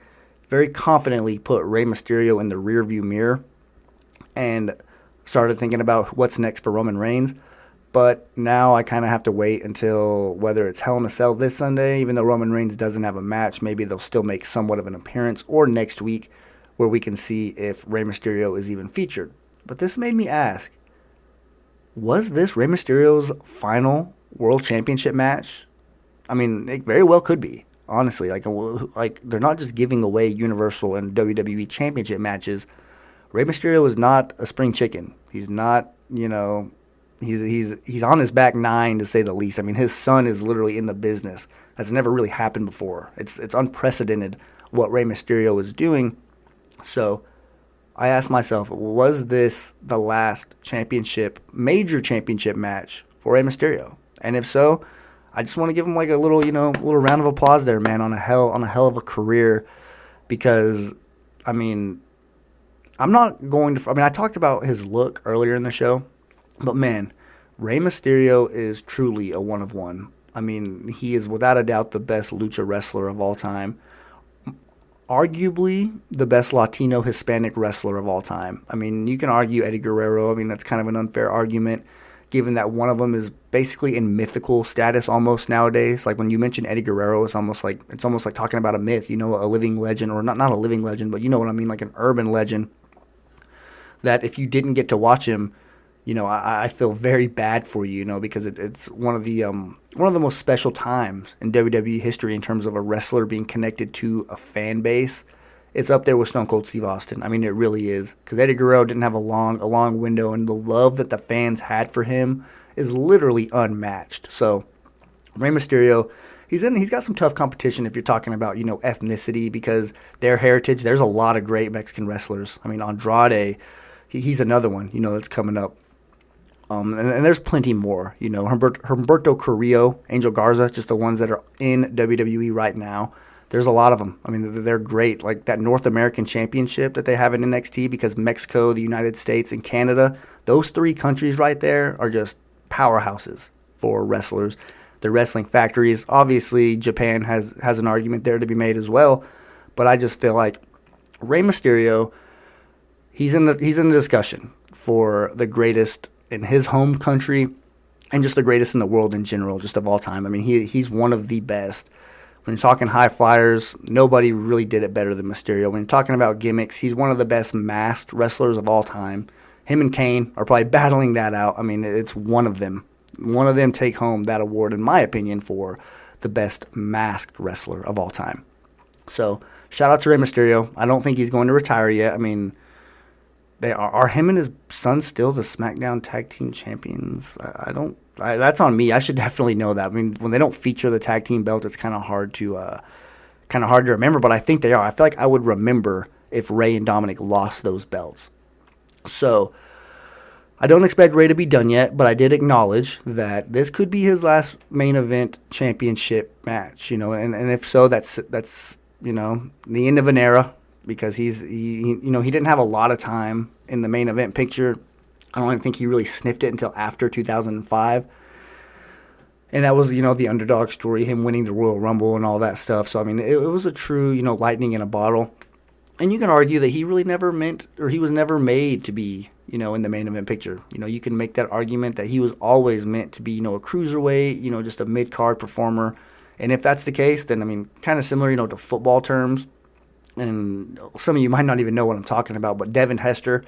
very confidently put Rey Mysterio in the rearview mirror and started thinking about what's next for Roman Reigns. But now I kind of have to wait until whether it's Hell in a Cell this Sunday, even though Roman Reigns doesn't have a match, maybe they'll still make somewhat of an appearance, or next week where we can see if Rey Mysterio is even featured. But this made me ask, was this Rey Mysterio's final World Championship match? I mean, it very well could be, honestly. Like they're not just giving away Universal and WWE Championship matches. Rey Mysterio is not a spring chicken. He's not, he's on his back nine, to say the least. I mean, his son is literally in the business. That's never really happened before. It's unprecedented what Rey Mysterio is doing. So I asked myself, was this the last major championship match for Rey Mysterio? And if so, I just want to give him like a little round of applause there, man, on a hell of a career, because, I mean, I talked about his look earlier in the show, but man, Rey Mysterio is truly a one of one. I mean, he is without a doubt the best lucha wrestler of all time. Arguably the best Latino Hispanic wrestler of all time. I mean, you can argue Eddie Guerrero. I mean, that's kind of an unfair argument, given that one of them is basically in mythical status almost nowadays. Like when you mention Eddie Guerrero, it's almost like talking about a myth, a living legend, or not a living legend, but you know what I mean, like an urban legend, that if you didn't get to watch him, I feel very bad for you, because it's one of the most special times in WWE history in terms of a wrestler being connected to a fan base. It's up there with Stone Cold Steve Austin. I mean, it really is, because Eddie Guerrero didn't have a long window, and the love that the fans had for him is literally unmatched. So Rey Mysterio, he's got some tough competition if you're talking about, ethnicity, because their heritage, there's a lot of great Mexican wrestlers. I mean, Andrade, he's another one, that's coming up. And there's plenty more, Humberto Carrillo, Angel Garza, just the ones that are in WWE right now. There's a lot of them. I mean, they're great. Like that North American Championship that they have in NXT, because Mexico, the United States, and Canada, those three countries right there are just powerhouses for wrestlers. They're wrestling factories. Obviously, Japan has an argument there to be made as well. But I just feel like Rey Mysterio, he's in the discussion for the greatest in his home country, and just the greatest in the world in general, just of all time. I mean, he's one of the best. When you're talking high flyers, nobody really did it better than Mysterio. When you're talking about gimmicks, he's one of the best masked wrestlers of all time. Him and Kane are probably battling that out. I mean, it's one of them. One of them take home that award, in my opinion, for the best masked wrestler of all time. So, shout out to Rey Mysterio. I don't think he's going to retire yet. I mean, They are him and his son still the SmackDown Tag Team Champions? That's on me. I should definitely know that. I mean, when they don't feature the tag team belts, it's kind of hard to remember. But I think they are. I feel like I would remember if Rey and Dominic lost those belts. So I don't expect Rey to be done yet, but I did acknowledge that this could be his last main event championship match. And if so, that's the end of an era, because he didn't have a lot of time in the main event picture. I don't even think he really sniffed it until after 2005. And that was, the underdog story, him winning the Royal Rumble and all that stuff. So, I mean, it was a true, lightning in a bottle. And you can argue that he really never meant, or he was never made to be, in the main event picture. You can make that argument that he was always meant to be, a cruiserweight, just a mid-card performer. And if that's the case, then, I mean, kind of similar, to football terms. And some of you might not even know what I'm talking about, but Devin Hester,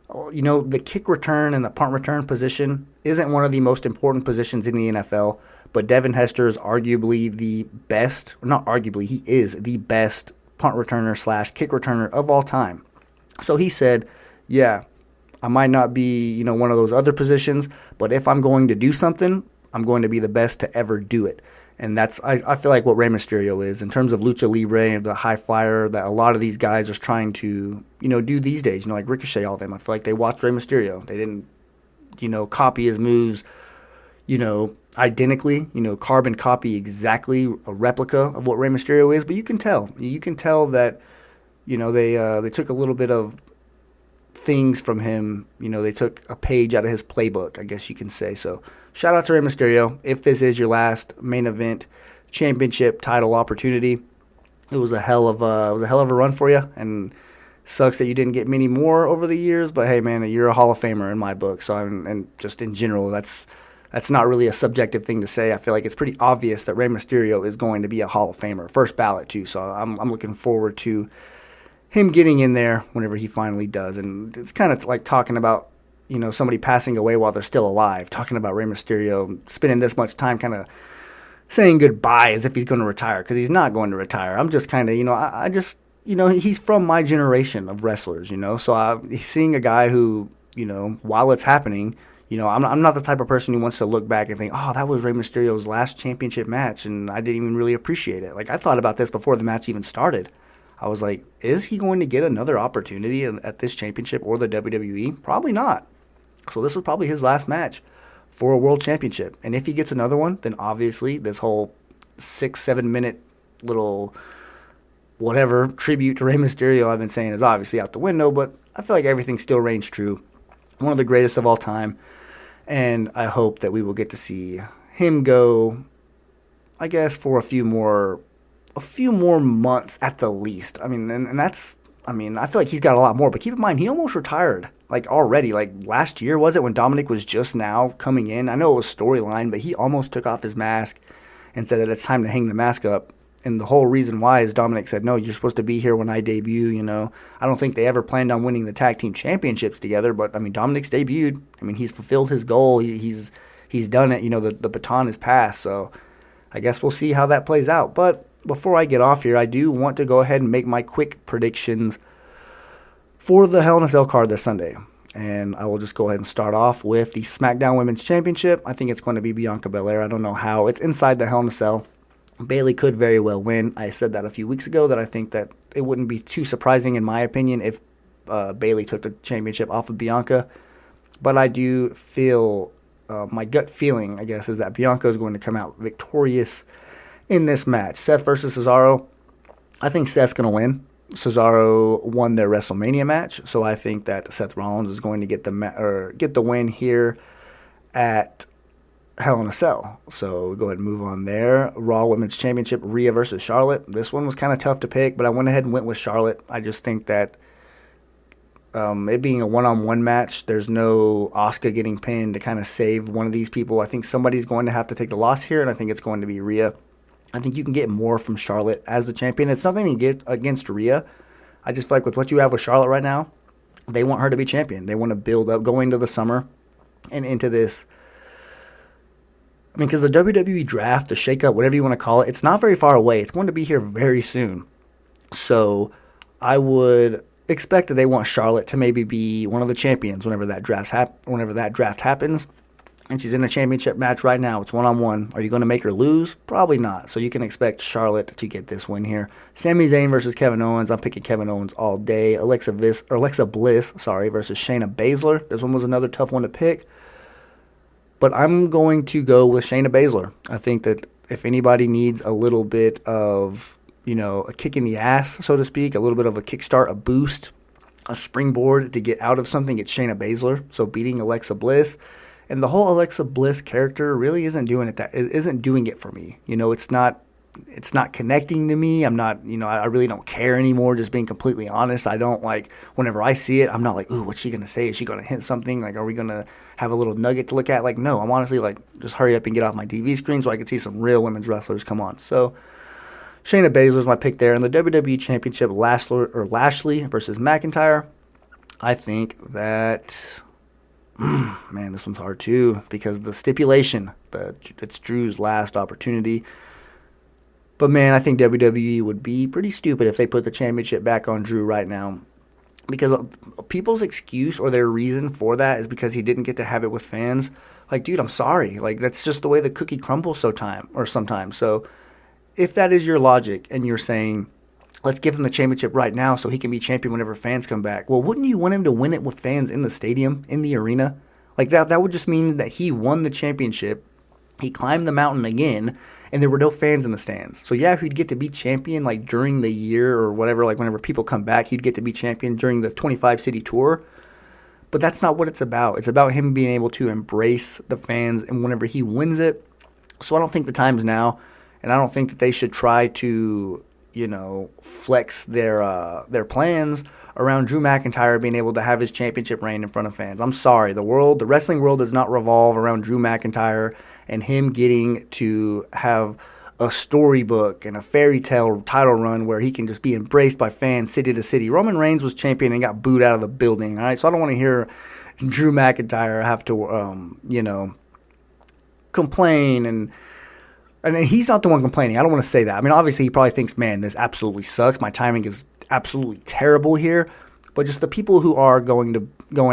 the kick return and the punt return position isn't one of the most important positions in the NFL, but Devin Hester is arguably the best, or not arguably, he is the best punt returner / kick returner of all time. So he said, yeah, I might not be, one of those other positions, but if I'm going to do something, I'm going to be the best to ever do it. And that's, I feel like, what Rey Mysterio is in terms of lucha libre and the high flyer that a lot of these guys are trying to, do these days. Like Ricochet, all of them. I feel like they watched Rey Mysterio. They didn't, copy his moves, identically. Carbon copy exactly a replica of what Rey Mysterio is. But you can tell. You can tell that, they took a little bit of things from him. They took a page out of his playbook, I guess you can say. So shout out to Rey Mysterio. If this is your last main event championship title opportunity, it was a hell of a run for you, and sucks that you didn't get many more over the years. But hey, man, you're a Hall of Famer in my book. So and just in general, that's not really a subjective thing to say. I feel like it's pretty obvious that Rey Mysterio is going to be a Hall of Famer, first ballot too. So I'm looking forward to him getting in there whenever he finally does. And it's kind of like talking about, somebody passing away while they're still alive, talking about Rey Mysterio spending this much time kind of saying goodbye as if he's going to retire, because he's not going to retire. I'm just kind of, I just, he's from my generation of wrestlers, so seeing a guy who, while it's happening, I'm not the type of person who wants to look back and think, oh, that was Rey Mysterio's last championship match, and I didn't even really appreciate it. Like, I thought about this before the match even started. I was like, is he going to get another opportunity at this championship or the WWE? Probably not. So this was probably his last match for a world championship. And if he gets another one, then obviously this whole 6-7 minute little whatever tribute to Rey Mysterio I've been saying is obviously out the window, but I feel like everything still reigns true. One of the greatest of all time. And I hope that we will get to see him go, I guess, for a few more months at the least. I mean, and that's, I feel like he's got a lot more, but keep in mind, he almost retired, already, last year, was it, when Dominic was just now coming in? I know it was storyline, but he almost took off his mask and said that it's time to hang the mask up. And the whole reason why is Dominic said, no, you're supposed to be here when I debut, I don't think they ever planned on winning the tag team championships together, but, Dominic's debuted. He's fulfilled his goal. He's done it. The baton is passed, so I guess we'll see how that plays out. But before I get off here, I do want to go ahead and make my quick predictions for the Hell in a Cell card this Sunday. And I will just go ahead and start off with the SmackDown Women's Championship. I think it's going to be Bianca Belair. I don't know how. It's inside the Hell in a Cell. Bayley could very well win. I said that a few weeks ago, that I think that it wouldn't be too surprising, in my opinion, if Bayley took the championship off of Bianca. But I do feel, my gut feeling, I guess, is that Bianca is going to come out victorious in this match. Seth versus Cesaro. I think Seth's going to win. Cesaro won their WrestleMania match, so I think that Seth Rollins is going to get the win here at Hell in a Cell. So go ahead and move on there. Raw Women's Championship, Rhea versus Charlotte. This one was kind of tough to pick, but I went ahead and went with Charlotte. I just think that it being a one-on-one match, there's no Asuka getting pinned to kind of save one of these people. I think somebody's going to have to take the loss here, and I think it's going to be Rhea. I think you can get more from Charlotte as the champion. It's nothing to get against Rhea. I just feel like with what you have with Charlotte right now, they want her to be champion. They want to build up going into the summer and into this. Because the WWE draft, the shakeup, whatever you want to call it, it's not very far away. It's going to be here very soon. So I would expect that they want Charlotte to maybe be one of the champions whenever that draft happens. And she's in a championship match right now. It's one-on-one. Are you going to make her lose? Probably not. So you can expect Charlotte to get this win here. Sami Zayn versus Kevin Owens. I'm picking Kevin Owens all day. Alexa Bliss, versus Shayna Baszler. This one was another tough one to pick. But I'm going to go with Shayna Baszler. I think that if anybody needs a little bit of, a kick in the ass, so to speak, a little bit of a kickstart, a boost, a springboard to get out of something, it's Shayna Baszler. So beating Alexa Bliss. And the whole Alexa Bliss character really isn't doing it for me. It's not connecting to me. I'm not, I really don't care anymore, just being completely honest. I don't whenever I see it, I'm not like, ooh, what's she going to say? Is she going to hit something? Like, are we going to have a little nugget to look at? Like, no, I'm honestly just hurry up and get off my TV screen so I can see some real women's wrestlers come on. So Shayna Baszler is my pick there. And the WWE Championship, Lashley versus McIntyre, I think that... man, this one's hard too because the stipulation that it's Drew's last opportunity. But man, I think WWE would be pretty stupid if they put the championship back on Drew right now, because people's excuse or their reason for that is because he didn't get to have it with fans. Like, dude, I'm sorry. Like, that's just the way the cookie crumbles sometimes. So if that is your logic and you're saying, let's give him the championship right now so he can be champion whenever fans come back. Well, wouldn't you want him to win it with fans in the stadium, in the arena? Like, that would just mean that he won the championship, he climbed the mountain again, and there were no fans in the stands. So, yeah, he'd get to be champion, during the year or whatever. Whenever people come back, he'd get to be champion during the 25-city tour. But that's not what it's about. It's about him being able to embrace the fans, and whenever he wins it. So I don't think the time's now, and I don't think that they should try to... flex their plans around Drew McIntyre being able to have his championship reign in front of fans. I'm sorry, the wrestling world does not revolve around Drew McIntyre and him getting to have a storybook and a fairy tale title run where he can just be embraced by fans city to city. Roman Reigns was champion and got booed out of the building, all right? So I don't want to hear Drew McIntyre have to, complain and he's not the one complaining. I don't want to say that. I mean, obviously, he probably thinks, man, this absolutely sucks. My timing is absolutely terrible here. But just the people who are going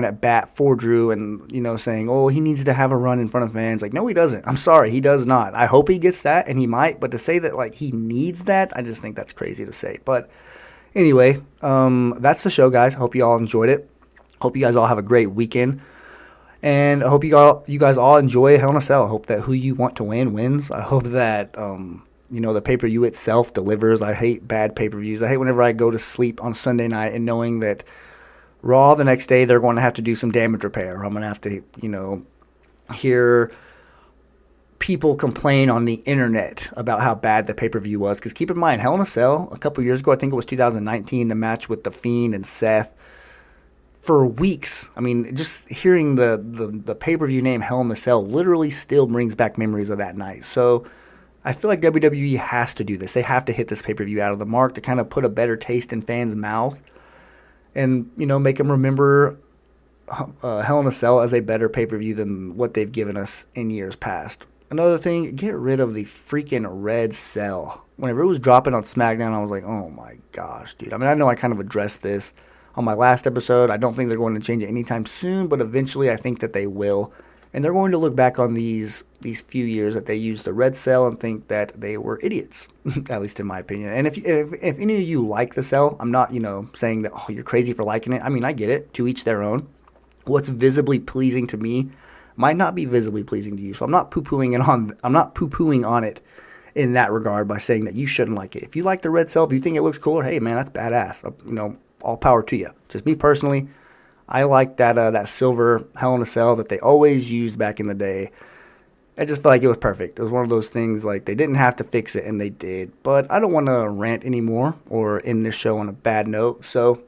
at bat for Drew and, saying, oh, he needs to have a run in front of fans. Like, no, he doesn't. I'm sorry. He does not. I hope he gets that, and he might. But to say that, he needs that, I just think that's crazy to say. But anyway, that's the show, guys. I hope you all enjoyed it. Hope you guys all have a great weekend. And I hope you guys all enjoy Hell in a Cell. I hope that who you want to win wins. I hope that, the pay-per-view itself delivers. I hate bad pay-per-views. I hate whenever I go to sleep on Sunday night and knowing that Raw the next day they're going to have to do some damage repair. I'm going to have to, hear people complain on the internet about how bad the pay-per-view was. Because keep in mind, Hell in a Cell, a couple years ago, I think it was 2019, the match with The Fiend and Seth, for weeks, I mean, just hearing the pay-per-view name Hell in a Cell literally still brings back memories of that night. So I feel like WWE has to do this. They have to hit this pay-per-view out of the mark to kind of put a better taste in fans' mouth and, make them remember Hell in a Cell as a better pay-per-view than what they've given us in years past. Another thing, get rid of the freaking red cell. Whenever it was dropping on SmackDown, I was like, oh my gosh, dude. I mean, I know I kind of addressed this on my last episode. I don't think they're going to change it anytime soon, but eventually I think that they will. And they're going to look back on these few years that they used the red cell and think that they were idiots, at least in my opinion. And if any of you like the cell, I'm not, saying that, oh, you're crazy for liking it. I mean, I get it. To each their own. What's visibly pleasing to me might not be visibly pleasing to you. So I'm not poo-pooing on it in that regard by saying that you shouldn't like it. If you like the red cell, if you think it looks cooler, hey man, that's badass. All power to you. Just me personally, I like that silver Hell in a Cell that they always used back in the day. I just felt like it was perfect. It was one of those things they didn't have to fix it, and they did. But I don't want to rant anymore or end this show on a bad note. So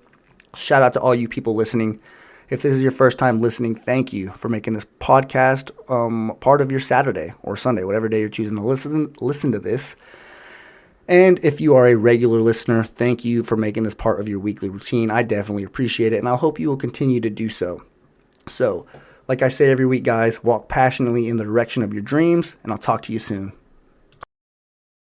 shout out to all you people listening. If this is your first time listening, thank you for making this podcast part of your Saturday or Sunday, whatever day you're choosing to listen to this. And if you are a regular listener, thank you for making this part of your weekly routine. I definitely appreciate it, and I hope you will continue to do so. So, like I say every week, guys, walk passionately in the direction of your dreams, and I'll talk to you soon.